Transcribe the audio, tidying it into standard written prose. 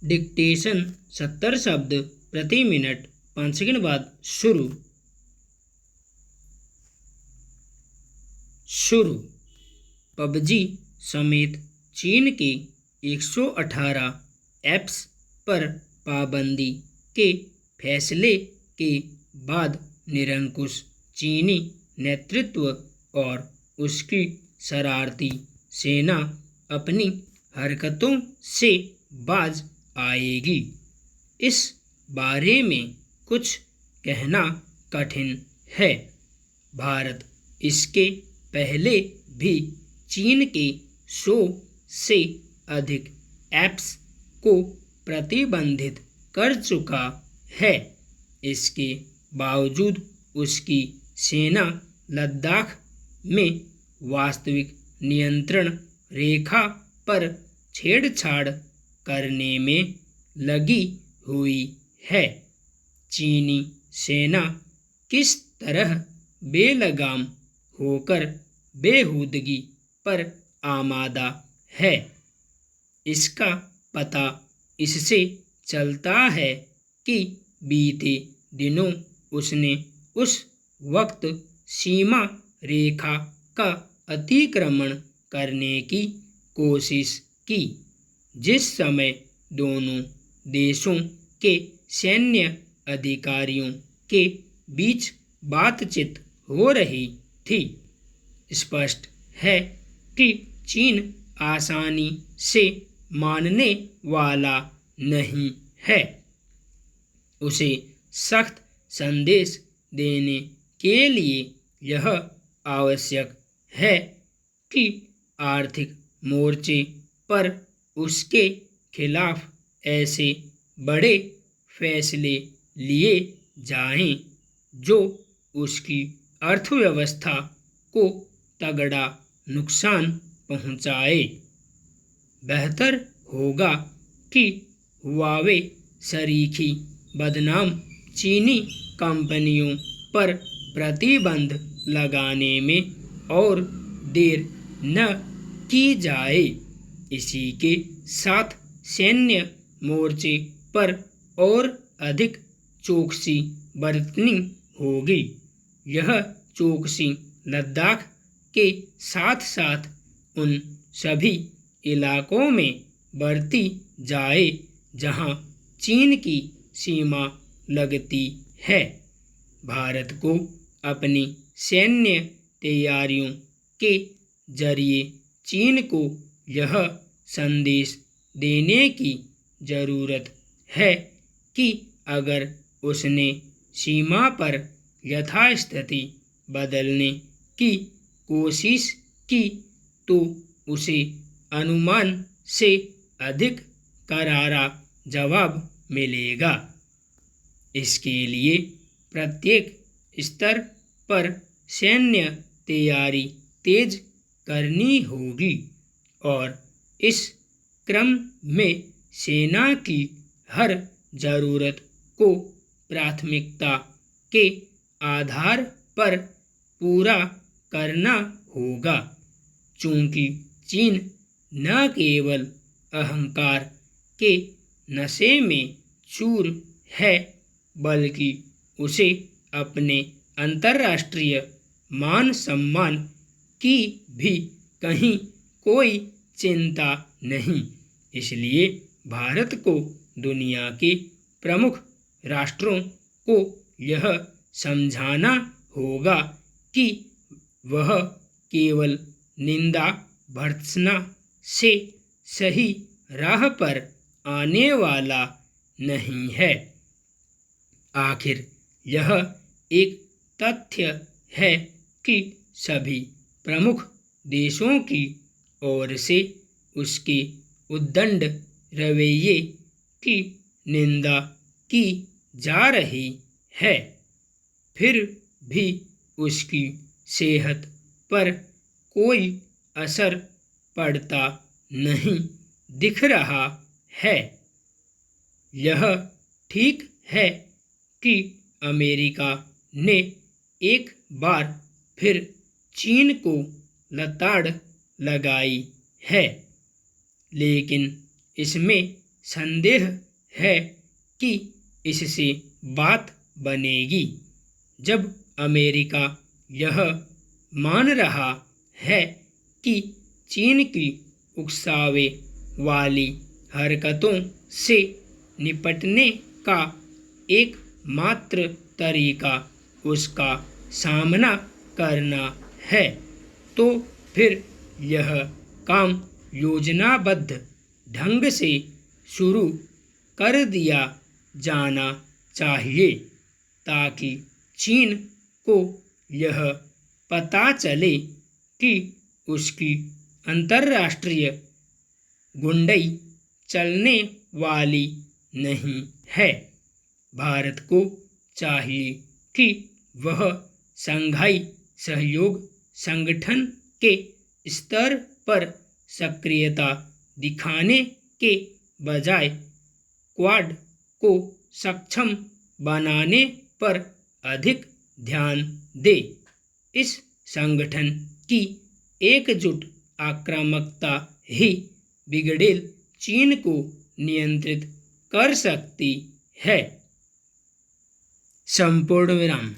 Dictation 70 शब्द प्रति minute. 5 second बाद शुरू। पबजी समेत चीन के 118 ऐप्स पर पाबंदी के फैसले के बाद निरंकुश चीनी नेतृत्व और उसकी शरारती सेना अपनी हरकतों से बाज आएगी। इस बारे में कुछ कहना कठिन है। भारत इसके पहले भी चीन के 100 से अधिक ऐप्स को प्रतिबंधित कर चुका है। इसके बावजूद उसकी सेना लद्दाख में वास्तविक नियंत्रण रेखा पर छेड़छाड़ करने में लगी हुई है। चीनी सेना किस तरह बेलगाम होकर बेहूदगी पर आमादा है, इसका पता इससे चलता है कि बीते दिनों उसने उस वक्त सीमा रेखा का अतिक्रमण करने की कोशिश की जिस समय दोनों देशों के सैन्य अधिकारियों के बीच बातचीत हो रही थी। स्पष्ट है कि चीन आसानी से मानने वाला नहीं है। उसे सख्त संदेश देने के लिए यह आवश्यक है कि आर्थिक मोर्चे पर उसके खिलाफ ऐसे बड़े फैसले लिए जाएं जो उसकी अर्थव्यवस्था को तगड़ा नुकसान पहुंचाए। बेहतर होगा कि हुआवे शरीकी बदनाम चीनी कंपनियों पर प्रतिबंध लगाने में और देर न की जाए। इसी के साथ सैन्य मोर्चे पर और अधिक चौकसी बरतनी होगी। यह चौकसी लद्दाख के साथ साथ उन सभी इलाकों में बरती जाए जहां चीन की सीमा लगती है। भारत को अपनी सैन्य तैयारियों के जरिए चीन को यह संदेश देने की जरूरत है कि अगर उसने सीमा पर यथास्थिति बदलने की कोशिश की तो उसे अनुमान से अधिक करारा जवाब मिलेगा। इसके लिए प्रत्येक स्तर पर सैन्य तैयारी तेज करनी होगी और इस क्रम में सेना की हर जरूरत को प्राथमिकता के आधार पर पूरा करना होगा। चूंकि चीन न केवल अहंकार के नशे में चूर है बल्कि उसे अपने अंतर्राष्ट्रीय मान सम्मान की भी कहीं कोई चिंता नहीं। इसलिए भारत को दुनिया के प्रमुख राष्ट्रों को यह समझाना होगा कि वह केवल निंदा भर्त्सना से सही राह पर आने वाला नहीं है। आखिर यह एक तथ्य है कि सभी प्रमुख देशों की ओर से उसके उद्दंड रवैये की निंदा की जा रही है, फिर भी उसकी सेहत पर कोई असर पड़ता नहीं दिख रहा है। यह ठीक है कि अमेरिका ने एक बार फिर चीन को लताड़ लगाई है, लेकिन इसमें संदेह है कि इससे बात बनेगी। जब अमेरिका यह मान रहा है कि चीन की उकसावे वाली हरकतों से निपटने का एकमात्र तरीका उसका सामना करना है, तो फिर यह काम योजनाबद्ध ढंग से शुरू कर दिया जाना चाहिए, ताकि चीन को यह पता चले कि उसकी अंतर्राष्ट्रीय गुंडई चलने वाली नहीं है। भारत को चाहिए कि वह शंघाई सहयोग संगठन के स्तर पर सक्रियता दिखाने के बजाय क्वाड को सक्षम बनाने पर अधिक ध्यान दे। इस संगठन की एकजुट आक्रामकता ही बिगड़ेल चीन को नियंत्रित कर सकती है। संपूर्ण विराम।